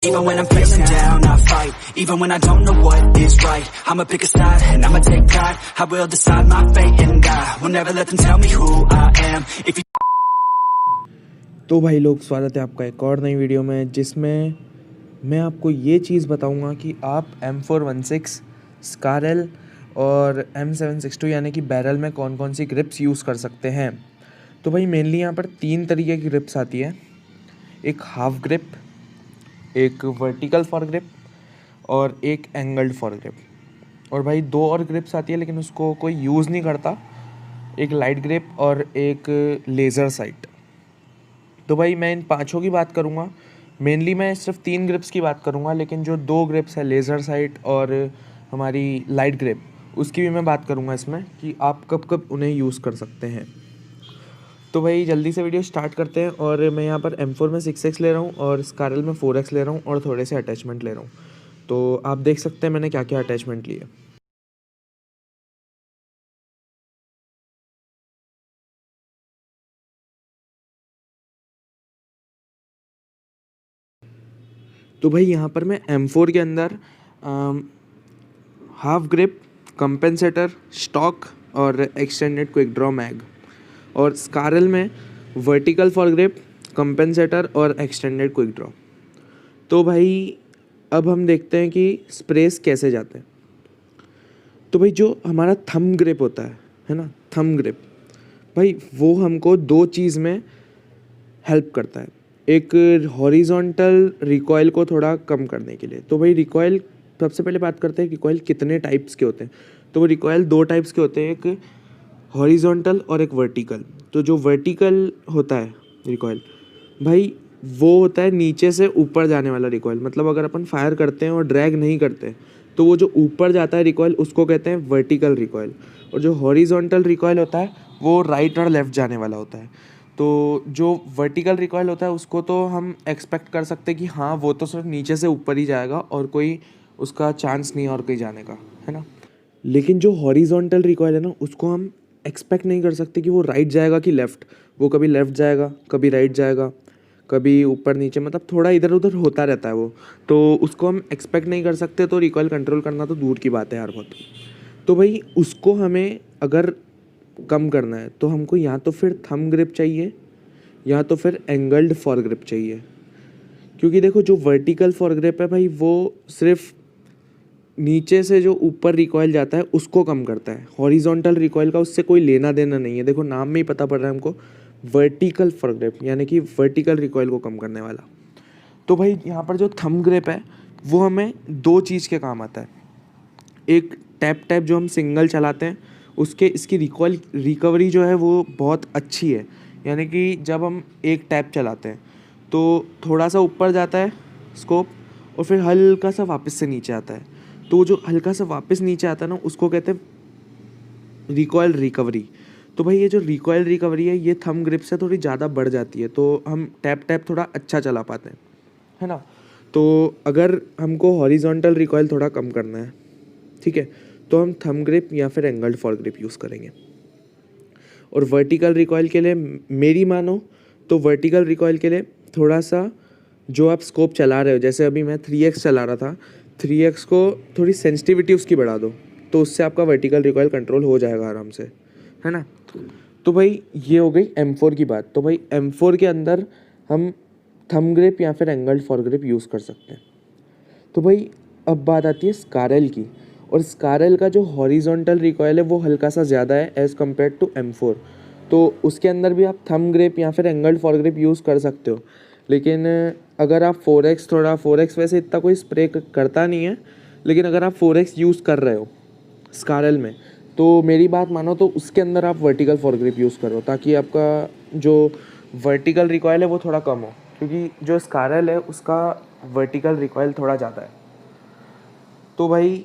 Even when I'm facing down, I fight. Even when I don't know what is right, I'ma pick a side and I'ma take pride. I will decide my fate and I will never let them tell me who I am. If you... तो भाई लोग, स्वागत है आपका एक और नई video में, जिसमें मैं आपको ये चीज़ बताऊंगा कि आप M416 स्कारल और M762 यानी कि बैरल में कौन कौन सी ग्रिप्स यूज़ कर सकते हैं। तो भाई मेनली यहाँ पर 3 तरीके की ग्रिप्स आती है, एक हाफ ग्रिप, एक वर्टिकल फॉर ग्रिप और एक एंगल्ड फॉर ग्रिप। और भाई 2 और ग्रिप्स आती है लेकिन उसको कोई यूज़ नहीं करता, एक लाइट ग्रिप और एक लेज़र साइट। तो भाई मैं इन पांचों की बात करूँगा। मेनली मैं सिर्फ 3 ग्रिप्स की बात करूँगा, लेकिन जो 2 ग्रिप्स है लेज़र साइट और हमारी लाइट ग्रिप, उसकी भी मैं बात करूँगा इसमें कि आप कब कब उन्हें यूज़ कर सकते हैं। तो भाई जल्दी से वीडियो स्टार्ट करते हैं। और मैं यहाँ पर M4 में 6x ले रहा हूँ और स्कारल में 4x ले रहा हूँ और थोड़े से अटैचमेंट ले रहा हूँ। तो आप देख सकते हैं मैंने क्या क्या अटैचमेंट लिए। तो भाई यहाँ पर मैं M4 के अंदर हाफ ग्रिप, कंपेंसेटर, स्टॉक और एक्सटेंडेड क्विक ड्रॉ मैग, और स्कारल में वर्टिकल फॉर ग्रिप, कंपेंसेटर और एक्सटेंडेड क्विक ड्रॉ। तो भाई अब हम देखते हैं कि स्प्रेस कैसे जाते हैं। तो भाई जो हमारा थंब ग्रिप होता है ना, थंब ग्रिप, भाई वो हमको 2 चीज़ में हेल्प करता है। एक हॉरिजॉन्टल रिकॉइल को थोड़ा कम करने के लिए। तो भाई रिकॉइल, सबसे पहले बात करते हैं रिकॉइल कितने टाइप्स के होते हैं। तो वो रिकॉइल 2 टाइप्स के होते हैं, एक हॉरिजॉन्टल और एक वर्टिकल। तो जो वर्टिकल होता है रिकॉइल, भाई वो होता है नीचे से ऊपर जाने वाला रिकॉइल। मतलब अगर अपन फायर करते हैं और ड्रैग नहीं करते तो वो जो ऊपर जाता है रिकॉइल, उसको कहते हैं वर्टिकल रिकॉइल। और जो हॉरिजॉन्टल रिकॉइल होता है वो राइट और लेफ़्ट जाने वाला होता है। तो जो वर्टिकल रिकॉइल होता है उसको तो हम एक्सपेक्ट कर सकते हैं कि हाँ वो तो सिर्फ नीचे से ऊपर ही जाएगा और कोई उसका चांस नहीं है और कहीं जाने का, है ना। लेकिन जो हॉरिजॉन्टल रिकॉइल है ना, उसको हम एक्सपेक्ट नहीं कर सकते कि वो राइट जाएगा कि लेफ़्ट। वो कभी लेफ़्ट जाएगा, कभी राइट जाएगा, कभी ऊपर नीचे, मतलब थोड़ा इधर उधर होता रहता है वो। तो उसको हम एक्सपेक्ट नहीं कर सकते। तो रिकॉइल कंट्रोल करना तो दूर की बात है यार बहुत। तो भाई उसको हमें अगर कम करना है तो हमको या तो फिर थंब ग्रिप चाहिए या तो फिर एंगल्ड फॉर ग्रिप चाहिए। क्योंकि देखो जो वर्टिकल फॉर ग्रिप है भाई, वो सिर्फ नीचे से जो ऊपर रिकॉइल जाता है उसको कम करता है। हॉरिजॉन्टल रिकॉइल का उससे कोई लेना देना नहीं है। देखो नाम में ही पता पड़ रहा है हमको, वर्टिकल फॉर ग्रिप यानी कि वर्टिकल रिकॉइल को कम करने वाला। तो भाई यहाँ पर जो थंब ग्रिप है वो हमें 2 चीज़ के काम आता है। एक टैप टैप जो हम सिंगल चलाते हैं, उसके इसकी रिकॉइल रिकवरी जो है वो बहुत अच्छी है। यानी कि जब हम एक टैप चलाते हैं तो थोड़ा सा ऊपर जाता है स्कोप और फिर हल्का सा वापस से नीचे आता है। तो जो हल्का सा वापस नीचे आता है ना, उसको कहते हैं रिकॉइल रिकवरी। तो भाई ये जो रिकॉइल रिकवरी है ये थंब ग्रिप से थोड़ी ज़्यादा बढ़ जाती है, तो हम टैप टैप थोड़ा अच्छा चला पाते हैं, है ना। तो अगर हमको हॉरिजॉन्टल रिकॉइल थोड़ा कम करना है, ठीक है, तो हम थंब ग्रिप या फिर एंगल्ड फॉर ग्रिप यूज़ करेंगे। और वर्टिकल रिकॉइल के लिए मेरी मानो तो वर्टिकल रिकॉइल के लिए थोड़ा सा जो आप स्कोप चला रहे हो, जैसे अभी मैं 3x चला रहा था, 3x को थोड़ी सेंसिटिविटी उसकी बढ़ा दो, तो उससे आपका वर्टिकल रिकॉइल कंट्रोल हो जाएगा आराम से, है ना। तो भाई ये हो गई M4 की बात। तो भाई M4 के अंदर हम थंब ग्रिप या फिर एंगल्ड फॉर ग्रिप यूज़ कर सकते हैं। तो भाई अब बात आती है स्कारल की। और स्कारल का जो हॉरिजॉन्टल रिकॉइल है वो हल्का सा ज़्यादा है एज़ कम्पेयर टू M4। तो उसके अंदर भी आप थंब ग्रिप या फिर एंगल्ड फॉर ग्रिप यूज़ कर सकते हो। लेकिन अगर आप 4x, थोड़ा 4x वैसे इतना कोई स्प्रे करता नहीं है, लेकिन अगर आप 4x यूज़ कर रहे हो स्कारल में, तो मेरी बात मानो तो उसके अंदर आप वर्टिकल फॉर ग्रिप यूज़ करो, ताकि आपका जो वर्टिकल रिकॉइल है वो थोड़ा कम हो। क्योंकि जो स्कारल है उसका वर्टिकल रिकॉइल थोड़ा ज़्यादा है। तो भाई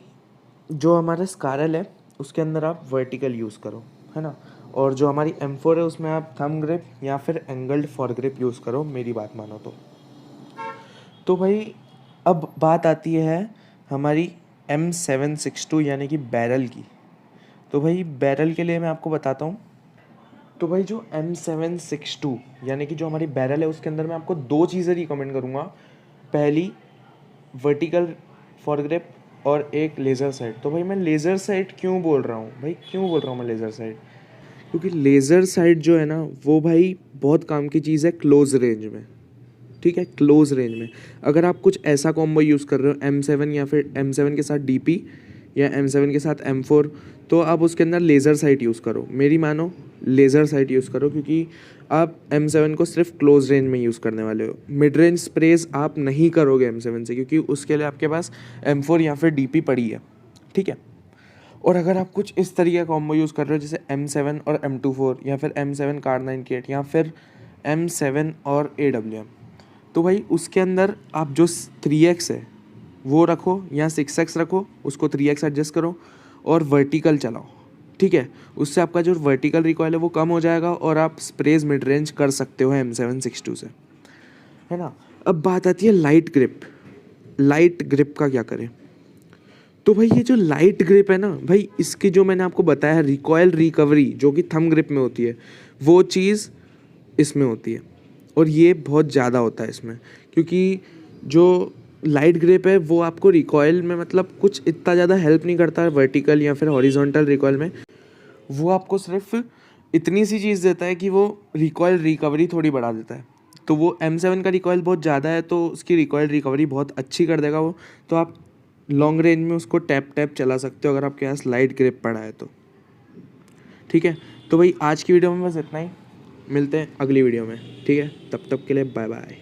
जो हमारा स्कारल है उसके अंदर आप वर्टिकल यूज़ करो, है ना। और जो हमारी M4 है उसमें आप थंब ग्रिप या फिर एंगल्ड फॉर ग्रिप यूज़ करो, मेरी बात मानो तो। तो भाई अब बात आती है हमारी M762 यानी कि बैरल की। तो भाई बैरल के लिए मैं आपको बताता हूँ। तो भाई जो M762 यानी कि जो हमारी बैरल है उसके अंदर मैं आपको 2 चीज़ें रिकमेंड करूँगा। पहली, वर्टिकल फॉरग्रिप और एक लेज़र साइट। तो भाई मैं लेज़र साइट क्यों बोल रहा हूँ भाई, क्यों बोल रहा हूँ मैं लेज़र साइट? क्योंकि लेज़र साइट जो है ना वो भाई बहुत काम की चीज़ है क्लोज रेंज में, ठीक है, क्लोज रेंज में। अगर आप कुछ ऐसा कॉम्बो यूज़ कर रहे हो M7 या फिर M7 के साथ DP या M7 के साथ M4, तो आप उसके अंदर लेज़र साइट यूज़ करो, मेरी मानो लेज़र साइट यूज़ करो, क्योंकि आप M7 को सिर्फ क्लोज रेंज में यूज़ करने वाले हो। मिड रेंज स्प्रेज आप नहीं करोगे M7 से, क्योंकि उसके लिए आपके पास M4 या फिर DP पड़ी है, ठीक है। और अगर आप कुछ इस तरीके का कॉम्बो यूज़ कर रहे हो जैसे M7 और M24 या फिर M7 Kar98 या फिर M7 और AWM, तो भाई उसके अंदर आप जो 3x है वो रखो या 6x रखो, उसको 3x एडजस्ट करो और वर्टिकल चलाओ, ठीक है। उससे आपका जो वर्टिकल रिकॉयल है वो कम हो जाएगा और आप स्प्रेज मिड रेंज कर सकते हो M762 से, है ना। अब बात आती है लाइट ग्रिप। लाइट ग्रिप का क्या करें? तो भाई ये जो लाइट ग्रिप है ना भाई, इसकी जो मैंने आपको बताया है रिकॉयल रिकवरी जो कि थंब ग्रिप में होती है, वो चीज़ इसमें होती है और ये बहुत ज़्यादा होता है इसमें, क्योंकि जो लाइट ग्रिप है वो आपको रिकॉयल में मतलब कुछ इतना ज़्यादा हेल्प नहीं करता है वर्टिकल या फिर हॉरिजॉन्टल रिकॉयल में। वो आपको सिर्फ इतनी सी चीज़ देता है कि वो रिकॉयल रिकवरी थोड़ी बढ़ा देता है। तो वो M7 का रिकॉयल बहुत ज़्यादा है तो उसकी रिकॉयल रिकवरी बहुत अच्छी कर देगा वो। तो आप लॉन्ग रेंज में उसको टैप टैप चला सकते हो अगर आपके पास लाइट ग्रिप पड़ा है तो, ठीक है। तो भाई आज की वीडियो में बस इतना ही, मिलते हैं अगली वीडियो में, ठीक है। तब तक के लिए बाय बाय।